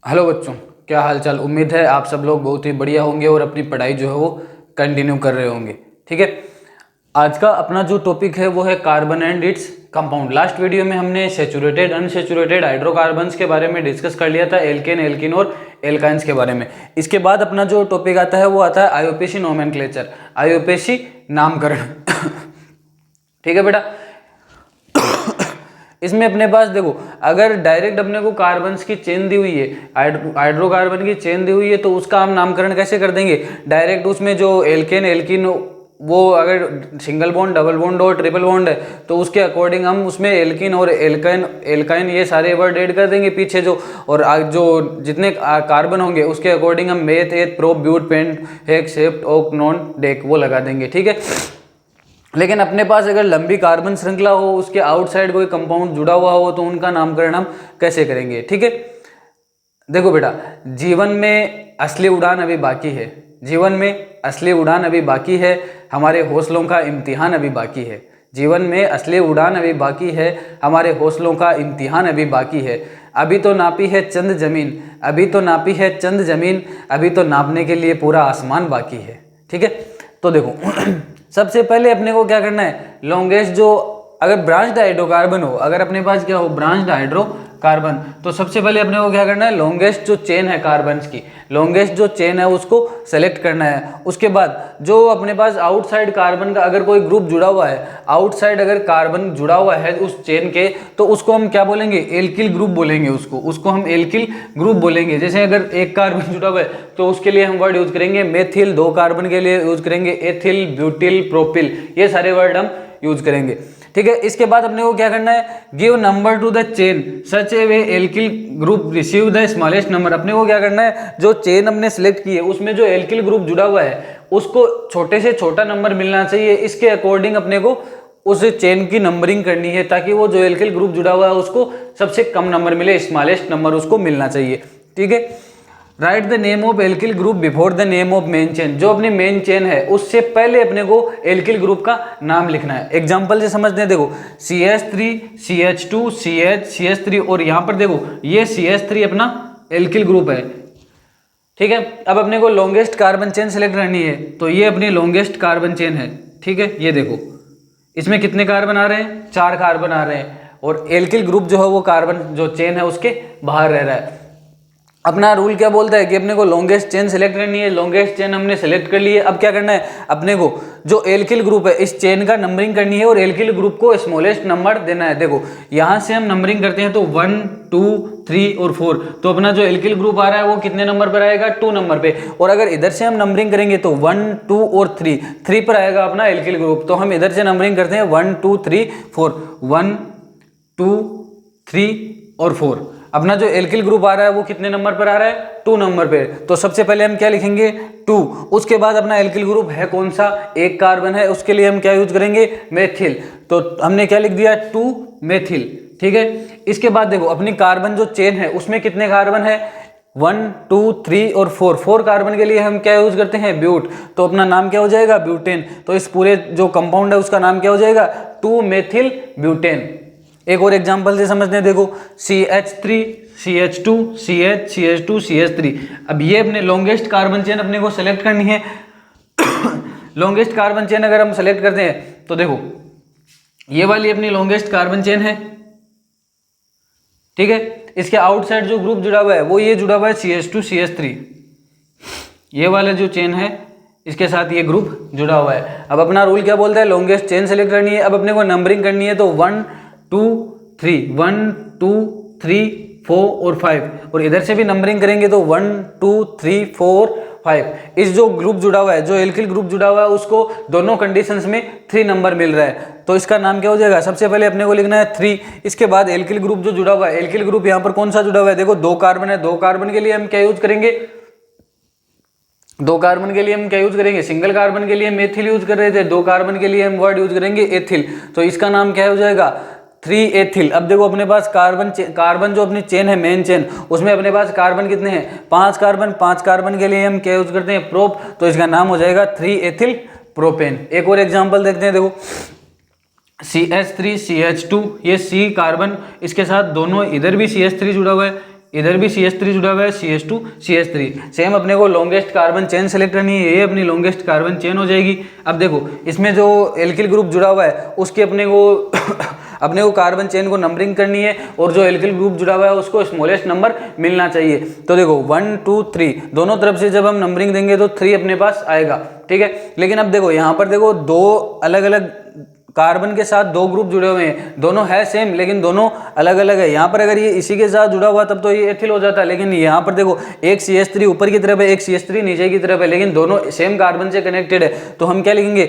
Hello बच्चों, क्या हाल चाल। उम्मीद है आप सब लोग बहुत ही बढ़िया होंगे और अपनी पढ़ाई जो है वो कंटिन्यू कर रहे होंगे। ठीक है, आज का अपना जो टॉपिक है वो है carbon and its compound. Last video में हमने सेचुरेटेड अनसेचुरेटेड हाइड्रोकार्बन्स के बारे में डिस्कस कर लिया था, एल्केन एल्किन और एल्काइंस के बारे में। इसके बाद अपना जो टॉपिक आता है वो आता है आईयूपीएसी नोमेनक्लेचर, आईयूपीएसी नामकरण। ठीक है बेटा, इसमें अपने पास देखो, अगर डायरेक्ट अपने को कार्बन्स की चेन दी हुई है, हाइड्रोकार्बन की चेन दी हुई है, तो उसका हम नामकरण कैसे कर देंगे। डायरेक्ट उसमें जो एल्केन एल्किन, वो अगर सिंगल बॉन्ड, डबल बॉन्ड और ट्रिपल बॉन्ड है तो उसके अकॉर्डिंग हम उसमें एल्किन और एल्काइन ये सारे वर्ड ऐड कर देंगे पीछे जो, और जो जितने कार्बन होंगे उसके अकॉर्डिंग हम meth, eth, prop, but, pent, hex, sept, oct, non, dec वो लगा देंगे। ठीक है, लेकिन अपने पास अगर लंबी कार्बन श्रृंखला हो, उसके आउटसाइड कोई कंपाउंड जुड़ा हुआ हो, तो उनका नामकरण हम कैसे करेंगे। ठीक है, देखो बेटा, जीवन में असली उड़ान अभी बाकी है, जीवन में असली उड़ान अभी बाकी है, हमारे हौसलों का इम्तिहान अभी बाकी है। जीवन में असली उड़ान अभी बाकी है, हमारे हौसलों का इम्तिहान अभी बाकी है। अभी तो नापी है चंद जमीन, अभी तो नापी है चंद जमीन, अभी तो नापने के लिए पूरा आसमान बाकी है। ठीक है, तो देखो सबसे पहले अपने को क्या करना है, लॉन्गेस्ट जो अगर ब्रांच्ड हाइड्रोकार्बन हो, अगर अपने पास क्या हो ब्रांच्ड हाइड्रोकार्बन, तो सबसे पहले अपने को क्या करना है, लॉन्गेस्ट जो चेन है कार्बन्स की, लॉन्गेस्ट जो चेन है उसको सेलेक्ट करना है। उसके बाद जो अपने पास आउटसाइड कार्बन का अगर कोई ग्रुप जुड़ा हुआ है, आउटसाइड अगर कार्बन जुड़ा हुआ है उस चेन के, तो उसको हम क्या बोलेंगे, एल्किल ग्रुप बोलेंगे। उसको हम एल्किल ग्रुप बोलेंगे। जैसे अगर एक कार्बन जुड़ा हुआ है तो उसके लिए हम वर्ड यूज करेंगे मेथिल, दो कार्बन के लिए यूज करेंगे एथिल, ब्यूटिल, प्रोपिल, ये सारे वर्ड हम यूज करेंगे। ठीक है, इसके बाद अपने को क्या करना है, give number two the chain such A way alkyl group receive the smallest number. अपने को क्या करना है, जो चेन हमने सिलेक्ट की है उसमें जो एल्किल ग्रुप जुड़ा हुआ है उसको छोटे से छोटा नंबर मिलना चाहिए। इसके अकॉर्डिंग अपने को उस चेन की नंबरिंग करनी है, ताकि वो जो एल्किल ग्रुप जुड़ा हुआ है उसको सबसे कम नंबर मिले, स्मॉलेस्ट नंबर उसको मिलना चाहिए। ठीक है, right the name of alkyl group before the name of main chain. जो अपनी मेन चेन है उससे पहले अपने को एल्किल ग्रुप का नाम लिखना है। एग्जांपल से समझते हैं, देखो CH3, CH2, CH, CH3, और यहाँ पर देखो ये CH3 अपना एल्किल ग्रुप है। ठीक है, अब अपने को लॉन्गेस्ट कार्बन चेन सेलेक्ट करनी है, तो ये अपनी लॉन्गेस्ट कार्बन चेन है। ठीक है, ये देखो इसमें कितने कार्बन आ रहे हैं, 4 कार्बन आ रहे हैं, और एल्किल ग्रुप जो है वो कार्बन जो चेन है उसके बाहर रह रहा है। अपना रूल क्या बोलता है कि अपने को लॉन्गेस्ट चेन सेलेक्ट करनी है। लॉन्गेस्ट चेन हमने सेलेक्ट कर ली है। अब क्या करना है, अपने को जो एल्किल ग्रुप है इस चेन का नंबरिंग करनी है और एल्किल ग्रुप को स्मॉलेस्ट नंबर देना है। देखो यहाँ से हम नंबरिंग करते हैं तो 1, 2, 3 और 4, तो अपना जो एल्किल ग्रुप आ रहा है वो कितने नंबर पर आएगा, 2 नंबर पे। और अगर इधर से हम नंबरिंग करेंगे तो 1, 2 और 3 पर आएगा अपना एल्किल ग्रुप। तो हम इधर से नंबरिंग करते हैं 1, 2, 3, 4, 1, 2, 3 और 4। अपना जो एल्किल ग्रुप आ रहा है वो कितने नंबर पर आ रहा है, 2 नंबर पे। तो सबसे पहले हम क्या लिखेंगे, 2। उसके बाद अपना एल्किल ग्रुप है कौन सा, एक कार्बन है, उसके लिए हम क्या यूज करेंगे, मेथिल। तो हमने क्या लिख दिया, 2 मेथिल। ठीक है, इसके बाद देखो अपनी कार्बन जो चेन है उसमें कितने कार्बन है, 1, 2, 3 और 4 कार्बन के लिए हम क्या यूज करते हैं, ब्यूट। तो अपना नाम क्या हो जाएगा, ब्यूटेन। तो इस पूरे जो कंपाउंड है उसका नाम क्या हो जाएगा, 2 मेथिल ब्यूटेन। एक और एग्जांपल से समझते हैं, देखो CH3, CH2, CH, CH2, CH3। अब ये अपने लॉन्गेस्ट कार्बन चेन अपने को सेलेक्ट करनी है। लॉन्गेस्ट कार्बन चेन अगर हम सेलेक्ट करते हैं तो देखो ये वाली अपनी लॉन्गेस्ट कार्बन चेन है। ठीक है, इसके आउटसाइड जो ग्रुप जुड़ा हुआ है वो ये जुड़ा हुआ है CH2, CH3। ये वाला जो चेन है इसके साथ ये ग्रुप जुड़ा हुआ है। अब अपना रूल क्या बोलता है, लॉन्गेस्ट चेन सेलेक्ट करनी है। अब अपने को नंबरिंग करनी है तो 1, 2, 3, 1, 2, 3, 4 और 5, और इधर से भी नंबरिंग करेंगे तो 1, 2, 3, 4, 5। इस जो ग्रुप जुड़ा हुआ है, जो एल्किल ग्रुप जुड़ा हुआ है, उसको दोनों कंडीशंस में 3 नंबर मिल रहा है। तो इसका नाम क्या हो जाएगा, सबसे पहले अपने को लिखना है 3। इसके बाद एल्किल ग्रुप जो जुड़ा हुआ है, एल्किल ग्रुप यहाँ पर कौन सा जुड़ा हुआ है, देखो 2 कार्बन है, 2 कार्बन के लिए हम क्या यूज करेंगे, 2 कार्बन के लिए हम क्या यूज करेंगे, सिंगल कार्बन के लिए मेथिल यूज कर रहे थे, 2 कार्बन के लिए हम वर्ड यूज करेंगे एथिल। तो इसका नाम क्या हो जाएगा, 3 एथिल। अब देखो अपने पास कार्बन जो अपनी चेन है, मेन चेन, उसमें अपने पास कार्बन कितने हैं, 5 कार्बन। 5 कार्बन के लिए हम क्या यूज करते हैं, प्रोप। तो इसका नाम हो जाएगा 3 एथिल प्रोपेन। एक और एग्जांपल देखते हैं, देखो CH3, CH2, ये C कार्बन, इसके साथ दोनों इधर भी CH3 जुड़ा हुआ है, इधर भी CH3 जुड़ा हुआ है, CH2 CH3। सेम अपने को लॉन्गेस्ट कार्बन चेन सेलेक्ट करनी है, ये अपनी लॉन्गेस्ट कार्बन चेन हो जाएगी। अब देखो इसमें जो एल्किल ग्रुप जुड़ा हुआ है उसके अपने को कार्बन चेन को नंबरिंग करनी है, और जो एल्किल ग्रुप जुड़ा हुआ है उसको स्मॉलेस्ट नंबर मिलना चाहिए। तो देखो 1 2 3 दोनों तरफ से जब हम नंबरिंग देंगे तो 3 अपने पास आएगा, ठीक है। लेकिन अब देखो यहाँ पर देखो दो अलग अलग कार्बन के साथ दो ग्रुप जुड़े हुए हैं, दोनों है सेम लेकिन दोनों अलग अलग है। यहाँ पर अगर ये इसी के साथ जुड़ा हुआ तब तो ये एथिल हो जाता है, लेकिन यहाँ पर देखो एक CH3 ऊपर की तरफ है, एक CH3 नीचे की तरफ है, लेकिन दोनों सेम कार्बन से कनेक्टेड है। तो हम क्या लिखेंगे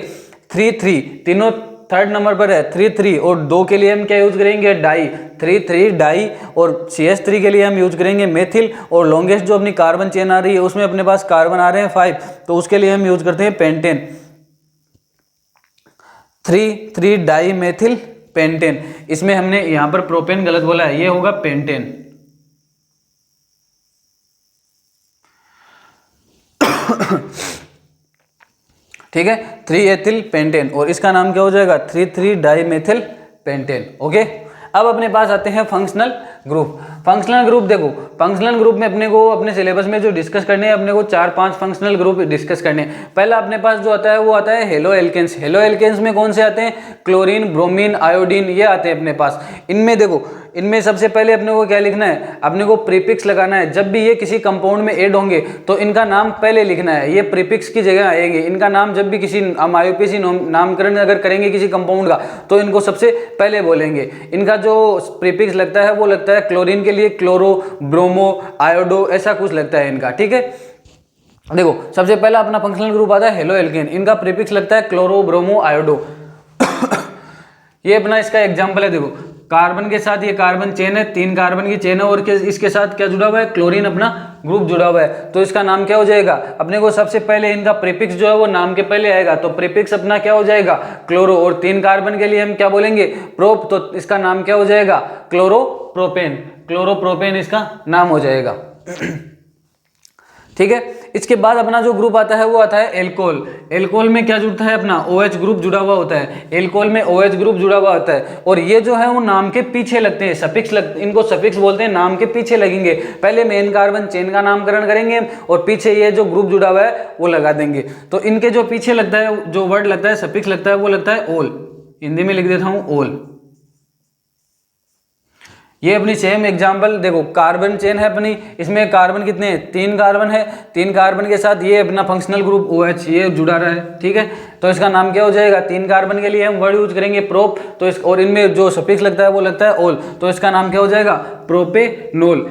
3 3, तीनों थर्ड नंबर पर है 3 3, और 2 के लिए हम क्या यूज करेंगे डाई, 3 3 डाई, और CH3 के लिए हम यूज करेंगे मेथिल, और लॉन्गेस्ट जो अपनी कार्बन चेन आ रही है उसमें अपने पास कार्बन आ रहे हैं 5, तो उसके लिए हम यूज करते हैं पेंटेन, 3 3 डाई मेथिल पेंटेन। इसमें हमने यहां पर प्रोपेन गलत बोला है, ये होगा पेंटेन। ठीक है, 3 एथिल पेंटेन, और इसका नाम क्या हो जाएगा 3 3 डाई मेथिल पेंटेन। ओके, अब अपने पास आते हैं फंक्शनल ग्रुप। फंक्शनल ग्रुप देखो, फंक्शनल ग्रुप में अपने को अपने सिलेबस में जो डिस्कस करने हैं, अपने को 4-5 फंक्शनल ग्रुप डिस्कस करने हैं। पहला अपने पास जो आता है वो आता है हेलो एल्केन्स। हेलो एल्केन्स में कौन से आते हैं, क्लोरीन, ब्रोमीन, आयोडीन, ये आते हैं अपने पास। इनमें देखो, इनमें सबसे पहले अपने को क्या लिखना है, अपने को प्रीफिक्स लगाना है। जब भी ये किसी कंपाउंड में ऐड होंगे तो इनका नाम पहले लिखना है, ये प्रीफिक्स की जगह आएंगे। इनका नाम जब भी किसी हम IUPAC नामकरण अगर करेंगे किसी कंपाउंड का तो इनको सबसे पहले बोलेंगे। इनका जो प्रीफिक्स लगता है वो लगता है क्लोरीन के लिए क्लोरो, ब्रोमो, आयोडो, ऐसा कुछ लगता है इनका, ठीक है। देखो सबसे पहला अपना फंक्शनल ग्रुप आता है हेलो एल्केन, इनका प्रीफिक्स लगता है क्लोरो, ब्रोमो, आयोडो। ये अपना इसका एग्जाम्पल है। देखो कार्बन के साथ ये कार्बन चेन है, 3 कार्बन की चेन है, और इसके साथ क्या जुड़ा हुआ है, क्लोरीन अपना ग्रुप जुड़ा हुआ है। तो इसका नाम क्या हो जाएगा, अपने को सबसे पहले इनका प्रीफिक्स जो है वो नाम के पहले आएगा, तो प्रीफिक्स अपना क्या हो जाएगा क्लोरो, और 3 कार्बन के लिए हम क्या बोलेंगे प्रोप, तो इसका नाम क्या हो जाएगा क्लोरोप्रोपेन। क्लोरोप्रोपेन इसका नाम हो जाएगा। ठीक है, इसके बाद अपना जो ग्रुप आता है वो आता है एल्कोहल। एल्कोहल में क्या जुड़ता है, अपना OH ग्रुप जुड़ा हुआ होता है। एल्कोहल में OH ग्रुप जुड़ा हुआ होता है, और ये जो है वो नाम के पीछे लगते हैं, सफिक्स इनको सफिक्स बोलते हैं, नाम के पीछे लगेंगे। पहले मेन कार्बन चेन का नामकरण करेंगे और पीछे ये जो ग्रुप जुड़ा हुआ है वो लगा देंगे। तो इनके जो पीछे लगता है, जो वर्ड लगता है, सफिक्स लगता है, वो लगता है ओल। हिंदी में लिख देता हूं ओल। ये अपनी सेम एग्जांपल देखो, कार्बन चेन है अपनी, इसमें कार्बन कितने हैं, 3 कार्बन है। 3 कार्बन के साथ ये अपना फंक्शनल ग्रुप OH ये जुड़ा रहा है, ठीक है। तो इसका नाम क्या हो जाएगा, 3 कार्बन के लिए हम वर्ड यूज करेंगे प्रोप, तो इस और इनमें जो सफिक्स लगता है वो लगता है ओल, तो इसका नाम क्या हो जाएगा प्रोपेनोल।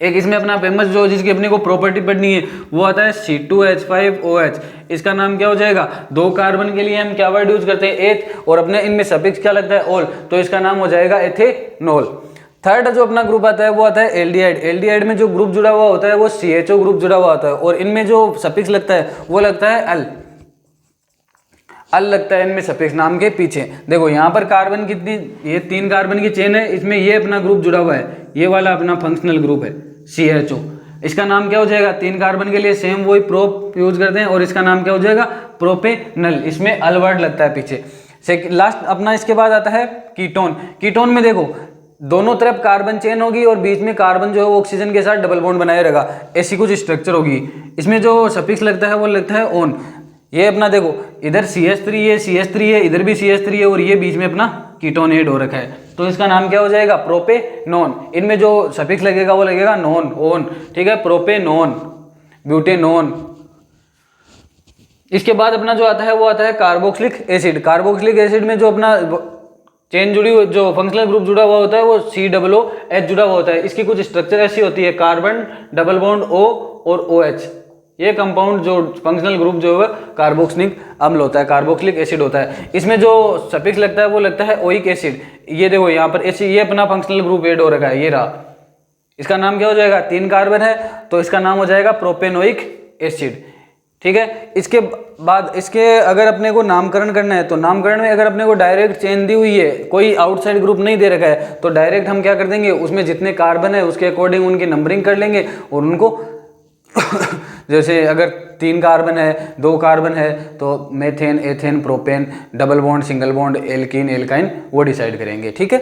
एक इसमें अपना फेमस जो जिसकी अपने को प्रॉपर्टी पढ़नी है वो आता है C2H5OH। इसका नाम क्या हो जाएगा, 2 कार्बन के लिए हम क्या वर्ड यूज करते हैं एथ, और अपने इनमें सफिक्स क्या लगता है ओल, तो इसका नाम हो जाएगा एथेनॉल। थर्ड जो अपना ग्रुप आता है वो आता है एल्डिहाइड। एल्डिहाइड में जो ग्रुप जुड़ा हुआ होता है वो CHO ग्रुप जुड़ा हुआ होता है, और इनमें जो सफिक्स लगता है वो लगता है अल। अल लगता है इनमें सफिक्स नाम के पीछे। देखो यहाँ पर कार्बन कितनी, ये 3 कार्बन की चेन है, इसमें ये अपना ग्रुप जुड़ा हुआ है, ये वाला अपना फंक्शनल ग्रुप है CHO। इसका नाम क्या हो जाएगा, 3 कार्बन के लिए सेम वही प्रोप यूज करते हैं, और इसका नाम क्या हो जाएगा प्रोपेनल, इसमें अल वर्ड लगता है पीछे। लास्ट अपना इसके बाद आता है कीटोन। कीटोन में देखो दोनों तरफ कार्बन चेन होगी और बीच में कार्बन जो है वो ऑक्सीजन के साथ डबल बॉन्ड बनाए रहेगा, ऐसी कुछ स्ट्रक्चर होगी। इसमें जो सफिक्स लगता है वो लगता है ओन। ये अपना देखो इधर CH3 है, CH3 है, इधर भी CH3 है, और ये बीच में अपना कीटोन ऐड हो रखा है, तो इसका नाम क्या हो जाएगा प्रोपेनोन। इनमें जो सफिक्स लगेगा वो लगेगा नॉन, ओन, ठीक है, प्रोपेनोन, ब्यूटेनोन। इसके बाद अपना जो आता है वो आता है कार्बोक्सिलिक एसिड। कार्बोक्सिलिक एसिड में जो अपना चेन जुड़ी हुई, जो फंक्शनल ग्रुप जुड़ा हुआ होता है वो COOH जुड़ा हुआ होता है। इसकी कुछ स्ट्रक्चर ऐसी होती है, कार्बन डबल बॉन्ड O और OH। ये कंपाउंड जो फंक्शनल ग्रुप जो है कार्बोक्सिलिक अम्ल होता है, कार्बोक्सिलिक एसिड होता है। इसमें जो सफिक्स लगता है वो लगता है ओइक एसिड। ये देखो यहाँ पर ये अपना फंक्शनल ग्रुप ऐड हो रखा है, ये रहा। इसका नाम क्या हो जाएगा, 3 कार्बन है तो इसका नाम हो जाएगा प्रोपेनोइक एसिड, ठीक है। इसके बाद इसके अगर अपने को नामकरण करना है तो नामकरण में अगर अपने को डायरेक्ट चेन दी हुई है, कोई आउटसाइड ग्रुप नहीं दे रखा है, तो डायरेक्ट हम क्या कर देंगे, उसमें जितने कार्बन है उसके अकॉर्डिंग उनकी नंबरिंग कर लेंगे और उनको जैसे अगर 3 कार्बन है, 2 कार्बन है तो methane, ethane, propane, double bond, single bond, alkene, alkyne वो डिसाइड करेंगे, ठीक है।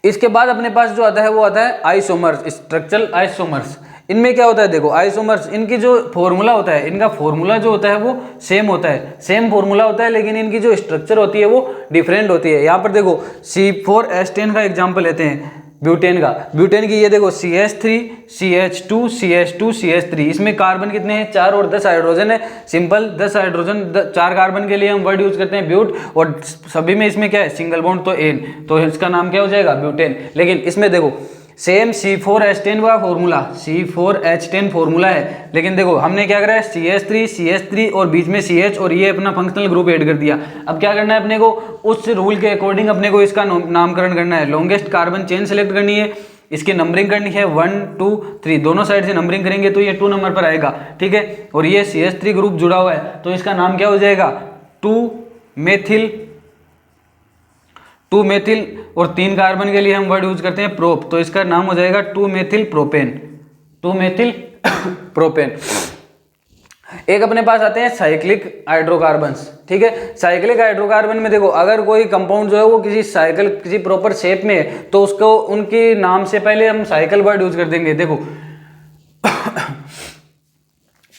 इसके बाद अपने पास जो आता है वो आता है आइसोमर्स, स्ट्रक्चरल आइसोमर्स। इनमें क्या होता है, देखो आइसोमर्स, इनकी जो फॉर्मूला होता है, इनका फॉर्मूला जो होता है वो सेम होता है, सेम फॉर्मूला होता है, लेकिन इनकी जो स्ट्रक्चर होती है वो डिफरेंट होती है। यहाँ पर देखो C4H10 का एग्जाम्पल लेते हैं, ब्यूटेन का। ब्यूटेन की ये देखो CH3 CH2 CH2 CH3, इसमें कार्बन कितने हैं, 4 और 10 हाइड्रोजन है। सिंपल 10 हाइड्रोजन 4 कार्बन के लिए हम वर्ड यूज करते हैं ब्यूट, और सभी में इसमें क्या है, सिंगल बॉन्ड तो एन, तो इसका नाम क्या हो जाएगा, ब्यूटेन। लेकिन इसमें देखो सेम C4H10 का फॉर्मूला, C4H10 फॉर्मूला है, लेकिन देखो हमने क्या करा है, CH3 और बीच में CH और ये अपना फंक्शनल ग्रुप ऐड कर दिया। अब क्या करना है अपने को, उस रूल के अकॉर्डिंग अपने को इसका नामकरण करना है। लॉन्गेस्ट कार्बन चेन सेलेक्ट करनी है, इसकी नंबरिंग करनी है 1 2 3, दोनों साइड से नंबरिंग करेंगे तो ये 2 नंबर पर आएगा, ठीक है। और ये CH3 ग्रुप जुड़ा हुआ है तो इसका नाम क्या हो जाएगा, 2 मेथिल, और 3 कार्बन के लिए हम वर्ड यूज करते हैं प्रोप, तो इसका नाम हो जाएगा 2 मेथिल प्रोपेन, 2 मेथिल प्रोपेन। एक अपने पास आते हैं साइक्लिक हाइड्रोकार्बन्स, ठीक है। साइक्लिक हाइड्रोकार्बन में देखो अगर कोई कंपाउंड जो है वो किसी साइकिल, किसी प्रॉपर शेप में है तो उसको उनके नाम से पहले हम साइकिल वर्ड यूज कर देंगे। देखो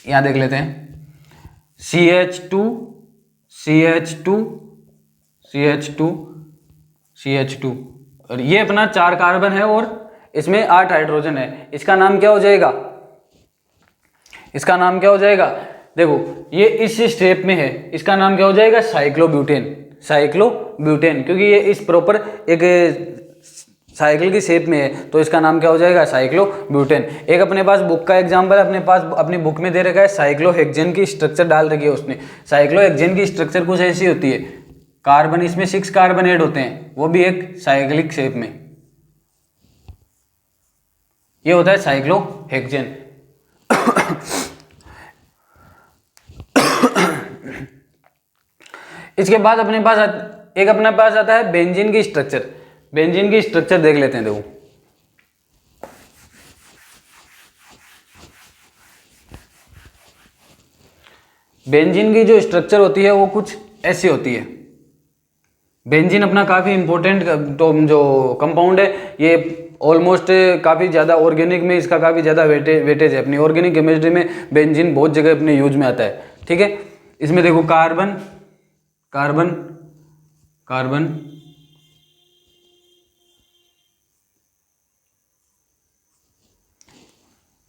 यहां देख लेते हैं, CH2 CH2 CH2 CH2, और ये अपना 4 कार्बन है और इसमें 8 हाइड्रोजन है। इसका नाम क्या हो जाएगा, इसका नाम क्या हो जाएगा, देखो ये इस स्टेप में है, इसका नाम क्या हो जाएगा, साइक्लोब्यूटेन, साइक्लोब्यूटेन, क्योंकि ये इस प्रॉपर एक साइकिल की शेप में है तो इसका नाम क्या हो जाएगा, साइक्लोब्यूटेन। एक अपने पास बुक का एग्जांपल अपने पास अपनी बुक में दे रखा है, साइक्लोहेक्सेन की स्ट्रक्चर डाल रखी है उसने। साइक्लोहेक्सेन की स्ट्रक्चर कुछ ऐसी होती है, कार्बन इसमें 6 कार्बन ऐड होते हैं, वो भी एक साइक्लिक शेप में, ये होता है साइक्लोहेक्सेन। इसके बाद अपने पास एक अपने पास आता है बेंजीन की स्ट्रक्चर। बेंजीन की स्ट्रक्चर देख लेते हैं, देखो बेंजीन की जो स्ट्रक्चर होती है वो कुछ ऐसी होती है। बेंजीन अपना काफ़ी इंपॉर्टेंट तो जो कंपाउंड है, ये ऑलमोस्ट काफ़ी ज़्यादा ऑर्गेनिक में इसका काफ़ी ज़्यादा वेटेज है। अपनी ऑर्गेनिक केमिस्ट्री में बेंजीन बहुत जगह अपने यूज में आता है, ठीक है। इसमें देखो कार्बन कार्बन कार्बन,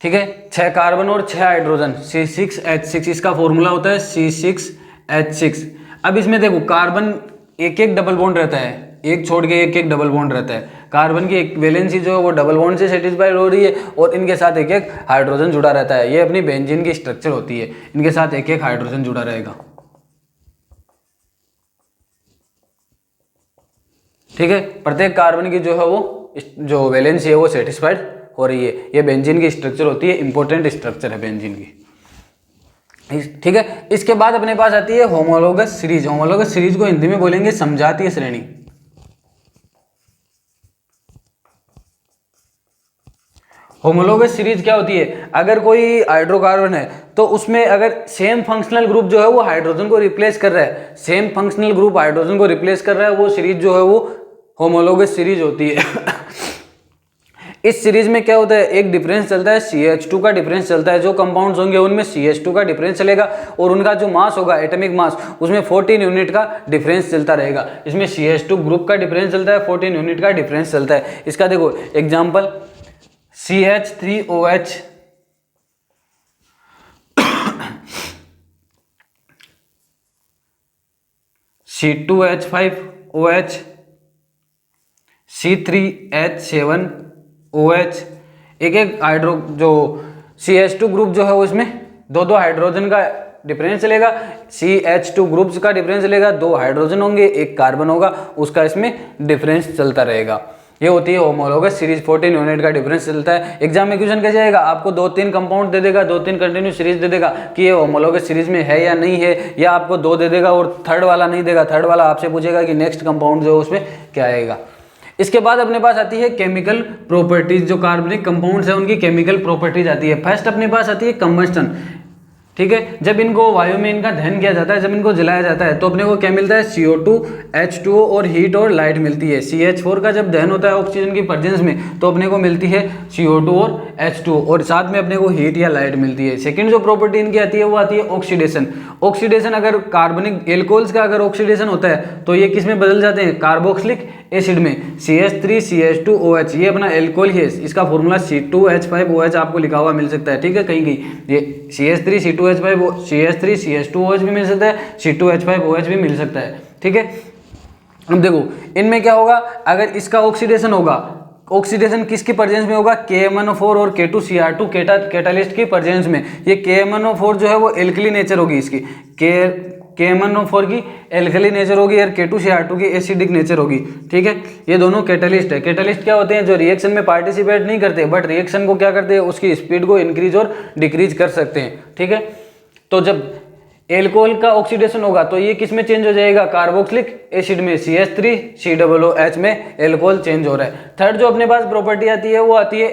ठीक है, 6 कार्बन और 6 हाइड्रोजन, C6H6, इसका फॉर्मूला होता है C6H6। अब इसमें देखो कार्बन एक एक डबल बॉन्ड रहता है, एक छोड़ के एक एक डबल बॉन्ड रहता है। कार्बन की एक वैलेंसी जो है वो डबल बॉन्ड से सेटिस्फाइड हो रही है और इनके साथ एक एक हाइड्रोजन जुड़ा रहता है। ये अपनी बेंजीन की स्ट्रक्चर होती है, इनके साथ एक एक हाइड्रोजन जुड़ा रहेगा, ठीक है। प्रत्येक कार्बन की जो है वो जो वैलेंसी है वो सेटिस्फाइड हो रही है। ये बेंजीन की स्ट्रक्चर होती है, इंपॉर्टेंट स्ट्रक्चर है बेंजीन की, ठीक है। इसके बाद अपने पास आती है होमोलोगस सीरीज। होमोलोगस सीरीज को हिंदी में बोलेंगे समजातीय श्रेणी। होमोलोगस सीरीज क्या होती है, अगर कोई हाइड्रोकार्बन है तो उसमें अगर सेम फंक्शनल ग्रुप जो है वो हाइड्रोजन को रिप्लेस कर रहा है, सेम फंक्शनल ग्रुप हाइड्रोजन को रिप्लेस कर रहा है, वो सीरीज जो है वो होमोलोगस सीरीज होती है। इस सीरीज में क्या होता है, एक डिफरेंस चलता है, CH2 का डिफरेंस चलता है। जो कंपाउंड्स होंगे उनमें CH2 का डिफरेंस चलेगा और उनका जो मास होगा, एटॉमिक मास, उसमें 14 यूनिट का डिफरेंस चलता रहेगा। इसमें CH2 ग्रुप का डिफरेंस चलता है, 14 यूनिट का डिफरेंस चलता है। इसका देखो एग्जांपल, CH3OH, C2H5OH, C3H7OH, एक एक हाइड्रो जो CH2 ग्रुप जो है वो इसमें 2 हाइड्रोजन का डिफरेंस चलेगा। CH2 ग्रुप्स का डिफरेंस चलेगा, 2 हाइड्रोजन होंगे, 1 कार्बन होगा, उसका इसमें डिफरेंस चलता रहेगा। ये होती है होमोलोगस सीरीज, 14 यूनिट का डिफरेंस चलता है। एग्जाम में क्वेश्चन कैसे आएगा, आपको 2-3 कंपाउंड दे देगा, 2-3 कंटिन्यू सीरीज दे देगा कि ये होमोलोगस सीरीज में है या नहीं है, या आपको 2 दे देगा और थर्ड वाला नहीं देगा। थर्ड वाला आपसे पूछेगा कि नेक्स्ट कंपाउंड जो है उसमें क्या आएगा। इसके बाद अपने पास आती है केमिकल प्रॉपर्टीज। जो कार्बनिक कंपाउंड्स है उनकी केमिकल प्रॉपर्टीज आती है। फर्स्ट अपने पास आती है कंबस्टन, ठीक है। जब इनको वायु में इनका दहन किया जाता है, जब इनको जलाया जाता है, तो अपने को क्या मिलता है, CO2, H2O और हीट और लाइट मिलती है। CH4 का जब दहन होता है ऑक्सीजन की प्रेजेंस में, तो अपने को मिलती है CO2 और H2O, और साथ में अपने को हीट या लाइट मिलती है। सेकंड जो प्रॉपर्टी इनकी आती है वो आती है ऑक्सीडेशन। ऑक्सीडेशन, अगर कार्बनिक एल्कोहल्स का अगर ऑक्सीडेशन होता है तो ये किस में बदल जाते हैं, कार्बोक्सिलिक एसिड में। CH3CH2OH ये अपना एल्कोहल है, इसका फॉर्मूला C2H5OH आपको लिखा हुआ मिल सकता है, ठीक है, कहीं कहीं ये CH3CH2OH भी मिल सकता है, C2H5OH भी मिल सकता है, ठीक है। अब देखो इनमें क्या होगा, अगर इसका ऑक्सीडेशन होगा, ऑक्सीडेशन किसकी प्रेजेंस में होगा, KMnO4 और K2Cr2 कैटालिस्ट की प्रेजेंस में। ये KMnO4 जो है वो एल्कली नेचर होगी इसकी, KMnO4 की एल्कली नेचर होगी और K2Cr2 की एसिडिक नेचर होगी, ठीक है। ये दोनों कैटालिस्ट है। कैटालिस्ट क्या होते हैं, जो रिएक्शन में पार्टिसिपेट नहीं करते बट रिएक्शन को क्या करते हैं, उसकी स्पीड को इंक्रीज और डिक्रीज कर सकते हैं, ठीक है। तो जब एल्कोहल का ऑक्सीडेशन होगा तो ये किस में चेंज हो जाएगा, कार्बोक्सिलिक एसिड में, CH3COOH में एल्कोहल चेंज हो रहा है। थर्ड जो अपने पास प्रॉपर्टी आती है वो आती है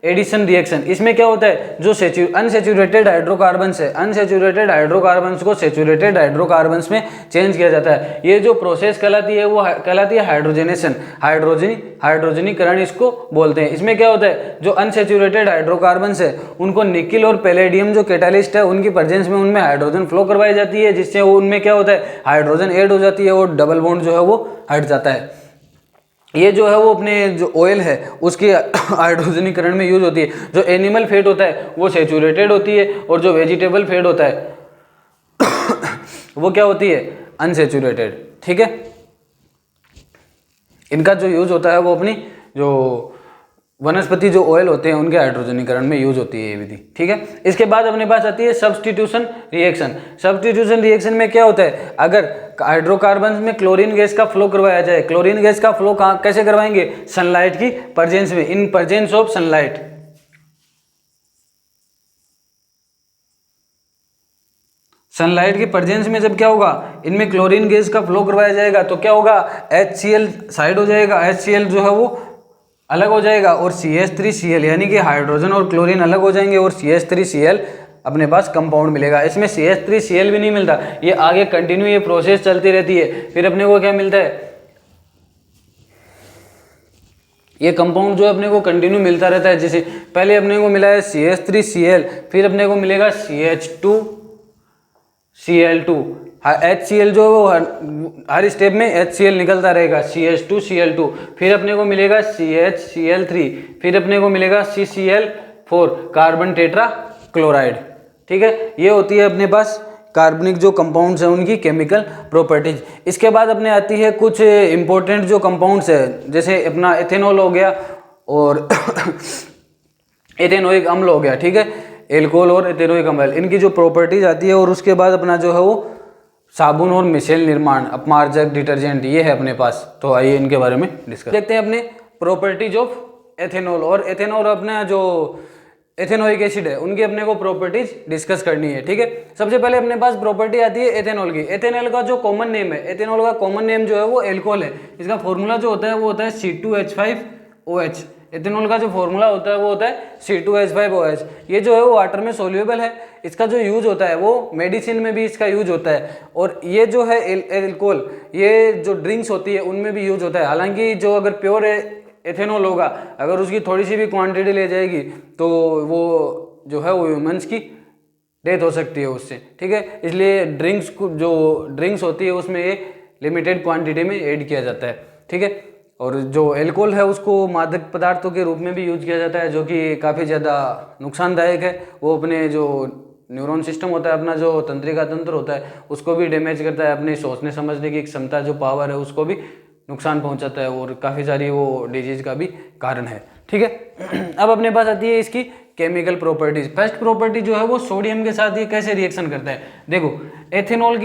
एडिशन रिएक्शन। इसमें क्या होता है, जो अनसेचुरेटेड हाइड्रोकार्बन्स है, अनसेचुरेटेड हाइड्रोकार्बन्स को सेचुरेटेड हाइड्रोकार्बन्स में चेंज किया जाता है। ये जो प्रोसेस कहलाती है वो कहलाती है हाइड्रोजनेशन, हाइड्रोजनीकरण इसको बोलते हैं। इसमें क्या होता है, जो अनसेचुरेटेड हाइड्रोकार्बन्स है उनको निकिल और पैलेडियम जो कैटालिस्ट है उनकी प्रेजेंस में उनमें हाइड्रोजन फ्लो करवाई जाती है, जिससे उनमें क्या होता है, हाइड्रोजन ऐड हो जाती है और डबल बॉन्ड जो है वो हट जाता है। ये जो है वो अपने जो ऑयल है उसकी हाइड्रोजनीकरण में यूज होती है। जो एनिमल फैट होता है वो सेचुरेटेड होती है और जो वेजिटेबल फैट होता है वो क्या होती है, अनसेचुरेटेड, ठीक है। इनका जो यूज होता है वो अपनी जो वनस्पति जो ऑयल होते हैं उनके हाइड्रोजनीकरण में यूज होती है ये विधि, ठीक है। इसके बाद अपने पास आती है सब्स्टिट्यूशन रिएक्शन। सब्स्टिट्यूशन रिएक्शन में क्या होता है, अगर हाइड्रोकार्बन में क्लोरीन गैस का फ्लो करवाया जाए, क्लोरीन गैस का फ्लो कैसे करवाएंगे, सनलाइट की प्रेजेंस में, in presence of sunlight. Sunlight की प्रेजेंस में जब क्या होगा, इनमें क्लोरीन गैस का फ्लो करवाया जाएगा तो क्या होगा, HCl साइड हो जाएगा, HCl जो है वो अलग हो जाएगा और CH3Cl यानी कि हाइड्रोजन और क्लोरीन अलग हो जाएंगे और CH3Cl अपने पास कंपाउंड मिलेगा। इसमें CH3Cl भी नहीं मिलता, ये आगे कंटिन्यू ये प्रोसेस चलती रहती है। फिर अपने को क्या मिलता है, ये कंपाउंड जो अपने को कंटिन्यू मिलता रहता है। जैसे पहले अपने को मिला है CH3Cl, फिर अपने को मिलेगा CH2Cl2, HCl जो वो हर स्टेप में HCl निकलता रहेगा, CH2Cl2, फिर अपने को मिलेगा CHCl3, फिर अपने को मिलेगा CCl4 कार्बन टेट्रा क्लोराइड, ठीक है। ये होती है अपने पास कार्बनिक जो कंपाउंड्स हैं उनकी केमिकल प्रॉपर्टीज। इसके बाद अपने आती है कुछ इंपॉर्टेंट जो कंपाउंड्स है, जैसे अपना एथेनॉल हो गया और एथेनोइक अम्ल हो गया, ठीक है, एल्कोहल और एथेनोइक अम्ल, इनकी जो प्रॉपर्टीज आती है। और उसके बाद अपना जो है वो साबुन और मिशेल निर्माण, अपमार्जक, डिटर्जेंट, ये है अपने पास। तो आइए इनके बारे में डिस्कस देखते हैं। अपने प्रॉपर्टीज ऑफ एथेनॉल, और एथेनॉल अपना जो एथेनोइक एसिड है उनकी अपने को प्रॉपर्टीज डिस्कस करनी है, ठीक है। सबसे पहले अपने पास प्रॉपर्टी आती है एथेनॉल की। एथेनॉल का जो कॉमन नेम है, एथेनॉल का कॉमन नेम जो है वो एल्कोहल है। इसका फॉर्मूला जो होता है वो होता है C2H5OH। एथेनॉल का जो फॉर्मूला होता है वो होता है C2H5OH। ये जो है वो वाटर में सोल्यूबल है। इसका जो यूज होता है वो मेडिसिन में भी इसका यूज होता है, और ये जो है एल्कोहल, ये जो ड्रिंक्स होती है उनमें भी यूज होता है। हालांकि जो अगर प्योर एथेनॉल होगा, अगर उसकी थोड़ी सी भी क्वांटिटी ले जाएगी तो वो जो है वो ह्यूमंस की डेथ हो सकती है उससे, ठीक है। इसलिए ड्रिंक्स जो ड्रिंक्स होती है उसमें ये लिमिटेड क्वांटिटी में ऐड किया जाता है, ठीक है। और जो एल्कोहल है उसको मादक पदार्थों के रूप में भी यूज किया जाता है, जो कि काफ़ी ज़्यादा नुकसानदायक है। वो अपने जो न्यूरॉन सिस्टम होता है, अपना जो तंत्रिका तंत्र होता है, उसको भी डैमेज करता है। अपनी सोचने समझने की क्षमता जो पावर है उसको भी नुकसान पहुंचाता है, और काफ़ी सारी वो डिजीज का भी कारण है, ठीक है। अब अपने पास आती है इसकी केमिकल प्रॉपर्टीज। फर्स्ट प्रॉपर्टी जो है वो सोडियम के साथ ये कैसे रिएक्शन करता है। देखो एथेनॉल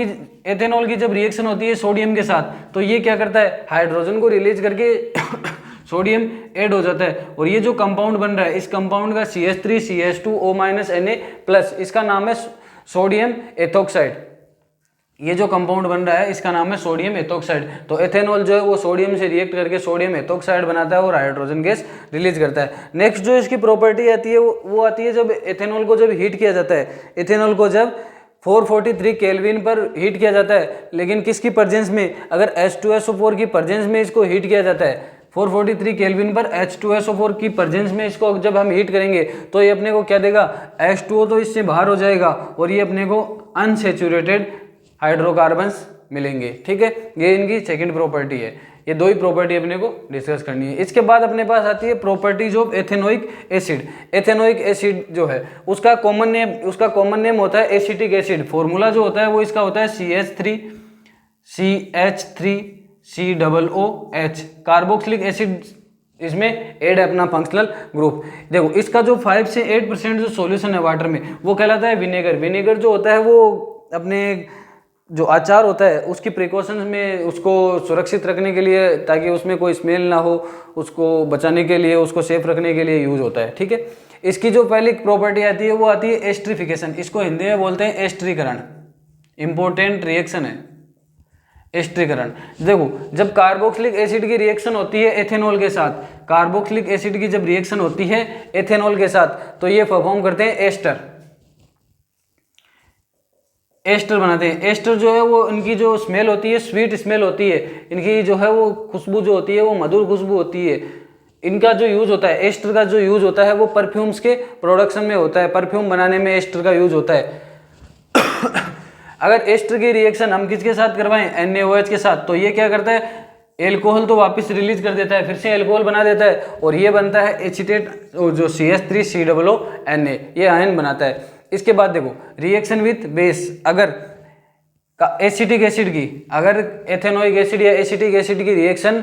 की जब रिएक्शन होती है सोडियम के साथ, तो ये क्या करता है, हाइड्रोजन को रिलीज करके सोडियम ऐड हो जाता है, और ये जो कंपाउंड बन रहा है इस कंपाउंड का CH3CH2O- Na+, इसका नाम है सोडियम एथोक्साइड। ये जो कंपाउंड बन रहा है इसका नाम है सोडियम एथोक्साइड। तो एथेनॉल जो है वो सोडियम से रिएक्ट करके सोडियम एथोक्साइड बनाता है और हाइड्रोजन गैस रिलीज करता है। नेक्स्ट जो इसकी प्रॉपर्टी आती है वो आती है जब एथेनॉल को जब हीट किया जाता है, एथेनॉल को जब 443 केल्विन पर हीट किया जाता है, लेकिन किसकी प्रेजेंस में, अगर H2SO4 की प्रेजेंस में इसको हीट किया जाता है 443 केल्विन पर H2SO4 की प्रेजेंस में इसको जब हम हीट करेंगे तो ये अपने को क्या देगा, H2O तो इससे बाहर हो जाएगा और ये अपने को अनसैचुरेटेड हाइड्रोकार्बन्स मिलेंगे। ठीक है, ये इनकी सेकंड प्रॉपर्टी है। ये दो ही प्रॉपर्टी अपने को डिस्कस करनी है। इसके बाद अपने पास आती है properties of ethanoic acid. Ethanoic acid जो है उसका कॉमन नेम होता है एसिटिक एसिड। फॉर्मूला जो होता है वो इसका होता है CH3CH3COOH। कार्बोक्सिलिक एसिड इसमें ऐड है अपना फंक्शनल ग्रुप। देखो इसका जो 5 से 8% जो सॉल्यूशन है वाटर में वो कहलाता है विनेगर। विनेगर जो होता है वो अपने जो अचार होता है उसकी प्रिकॉशंस में उसको सुरक्षित रखने के लिए, ताकि उसमें कोई स्मेल ना हो, उसको बचाने के लिए, उसको सेफ रखने के लिए यूज होता है। ठीक है, इसकी जो पहली प्रॉपर्टी आती है वो आती है एस्ट्रिफिकेशन। इसको हिंदी में बोलते हैं एस्ट्रीकरण। इंपॉर्टेंट रिएक्शन है एस्ट्रीकरण। देखो जब कार्बोक्सिलिक एसिड की रिएक्शन होती है एथेनॉल के साथ, कार्बोक्सिलिक एसिड की जब रिएक्शन होती है एथेनॉल के साथ तो ये परफॉर्म करते हैं एस्टर बनाते हैं। एस्टर जो है वो इनकी जो स्मेल होती है स्वीट स्मेल होती है, इनकी जो है वो खुशबू जो होती है वो मधुर खुशबू होती है। इनका जो यूज होता है, एस्टर का जो यूज होता है वो परफ्यूम्स के प्रोडक्शन में होता है, परफ्यूम बनाने में एस्टर का यूज होता है। अगर एस्टर की रिएक्शन हम किसके साथ करवाएं, NaOH के साथ, तो ये क्या करता है, एल्कोहल तो वापस रिलीज कर देता है, फिर से एल्कोहल बना देता है और ये बनता है एसिटेट जो CH3COONA, ये आयन बनाता है। इसके बाद देखो रिएक्शन विथ बेस, अगर एसिटिक एसिड की, अगर एथेनोइक एसिड या एसिटिक एसिड की रिएक्शन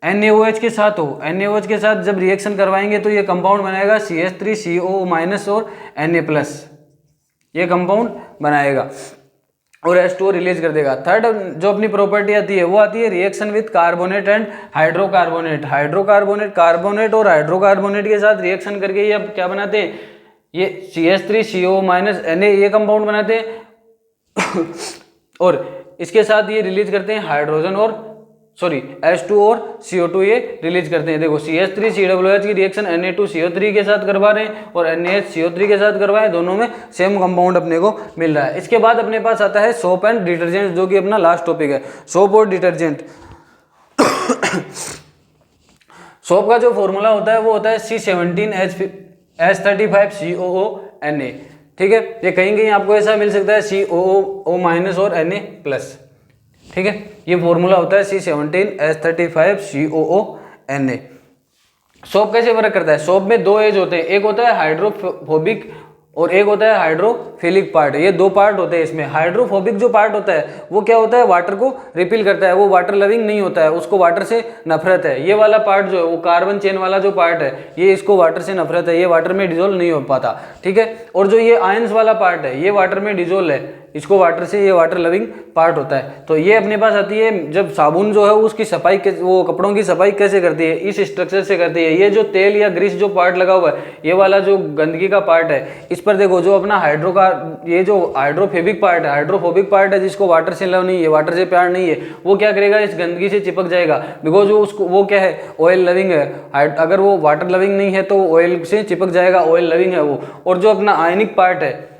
NaOH के साथ हो, NaOH के साथ जब रिएक्शन करवाएंगे तो ये कंपाउंड बनाएगा CH3CO- और Na+, ये कंपाउंड बनाएगा और H2O रिलीज कर देगा। थर्ड जो अपनी प्रॉपर्टी आती है वो आती है reaction with carbonate and hydrocarbonate. Carbonate और हाइड्रोकार्बोनेट के साथ रिएक्शन करके ये अब क्या बनाते हैं, ये CH3CO- Na ये कंपाउंड बनाते हैं और इसके साथ ये रिलीज करते हैं हाइड्रोजन और H2 और CO2 ये रिलीज करते हैं। देखो CH3COOH की रिएक्शन Na2CO3 के साथ करवा रहे हैं और NaHCO3 के साथ करवाए, दोनों में सेम कंपाउंड अपने को मिल रहा है। इसके बाद अपने पास आता है सोप एंड डिटर्जेंट, जो कि अपना लास्ट टॉपिक है, सोप और डिटर्जेंट। सोप का जो फॉर्मूला होता है वो होता है C17H35COONA। ठीक है, ये कहीं कहीं आपको ऐसा मिल सकता है COO- और Na+। ठीक है, ये फॉर्मूला होता है C17H35COONA। सोप कैसे वर्क करता है, सोप में दो एज होते हैं, एक होता है हाइड्रोफोबिक और एक होता है हाइड्रोफिलिक पार्ट। ये दो पार्ट होते हैं इसमें। हाइड्रोफोबिक जो पार्ट होता है वो क्या होता है, वाटर को रिपील करता है, वो वाटर लविंग नहीं होता है, उसको वाटर से नफरत है। ये वाला पार्ट जो है वो कार्बन चेन वाला जो पार्ट है, ये इसको वाटर से नफरत है, ये वाटर में डिजोल्व नहीं हो पाता। ठीक है, और जो ये आयंस वाला पार्ट है ये वाटर में डिजोल्व है, इसको वाटर से, ये वाटर लविंग पार्ट होता है। तो ये अपने पास आती है जब साबुन जो है उसकी सफाई, वो कपड़ों की सफाई कैसे करती है, इस स्ट्रक्चर से करती है। ये जो तेल या ग्रीस जो पार्ट लगा हुआ है, ये वाला जो गंदगी का पार्ट है, इस पर देखो जो अपना ये जो हाइड्रोफोबिक पार्ट है जिसको वाटर से लव नहीं है, वाटर से प्यार नहीं है, वो क्या करेगा, इस गंदगी से चिपक जाएगा। बिकॉज वो क्या है, ऑयल लविंग है। अगर वो वाटर लविंग नहीं है तो ऑयल से चिपक जाएगा, ऑयल लविंग है वो। और जो अपना आयनिक पार्ट है,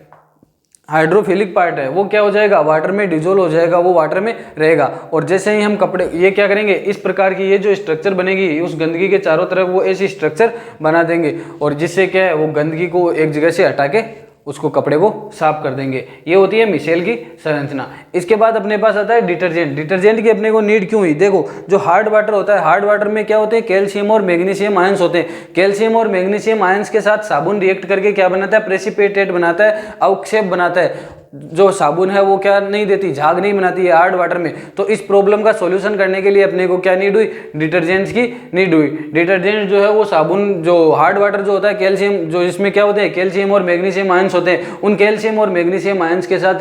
हाइड्रोफिलिक पार्ट है, वो क्या हो जाएगा, वाटर में डिजोल्व हो जाएगा, वो वाटर में रहेगा। और जैसे ही हम कपड़े, ये क्या करेंगे, इस प्रकार की ये जो स्ट्रक्चर बनेगी, उस गंदगी के चारों तरफ वो ऐसी स्ट्रक्चर बना देंगे और जिससे क्या है, वो गंदगी को एक जगह से हटा के उसको कपड़े को साफ कर देंगे। ये होती है मिशेल की संरचना। इसके बाद अपने पास आता है डिटर्जेंट। डिटर्जेंट की अपने को नीड क्यों हुई, देखो जो हार्ड वाटर होता है, हार्ड वाटर में क्या होते हैं, कैल्शियम और मैग्नीशियम आयंस होते हैं। कैल्शियम और मैग्नीशियम आयंस के साथ साबुन रिएक्ट करके क्या बनाता है, प्रेसिपिटेट बनाता है, अवक्षेप बनाता है। जो साबुन है वो क्या नहीं देती, झाग नहीं बनाती है हार्ड वाटर में। तो इस प्रॉब्लम का सॉल्यूशन करने के लिए अपने को क्या नीड हुई, डिटर्जेंट्स की नीड हुई। डिटर्जेंट जो है वो साबुन, जो हार्ड वाटर जो होता है, कैल्शियम जो इसमें क्या होते हैं, कैल्शियम और मैग्नीशियम आयंस होते हैं, उन कैल्शियम और मैग्नीशियम आयंस के साथ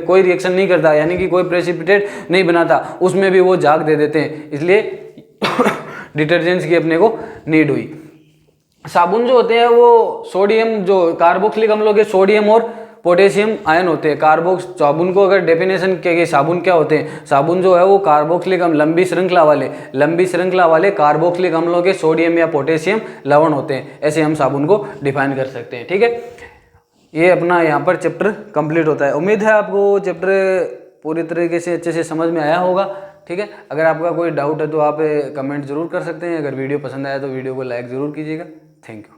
कोई रिएक्शन नहीं करता, यानी कि कोई प्रेसिपिटेट नहीं बनाता, उसमें भी वो झाग दे देते हैं, इसलिए डिटर्जेंट्स की अपने को नीड हुई। साबुन जो होते हैं वो सोडियम, जो कार्बोक्सिलिक अम्लों के सोडियम और पोटेशियम आयन होते हैं। कार्बोक्स साबुन को अगर डेफिनेशन के साबुन क्या होते हैं, साबुन जो है वो कार्बोक्सिलिक अम्ल लंबी श्रृंखला वाले कार्बोक्सिलिक अम्लों के सोडियम या पोटेशियम लवण होते हैं। ऐसे हम साबुन को डिफाइन कर सकते हैं। ठीक है, ये अपना यहाँ पर चैप्टर कंप्लीट होता है। उम्मीद है आपको चैप्टर पूरी तरीके से अच्छे से समझ में आया होगा। ठीक है, अगर आपका कोई डाउट है तो आप कमेंट जरूर कर सकते हैं। अगर वीडियो पसंद आया तो वीडियो को लाइक ज़रूर कीजिएगा। Thank you.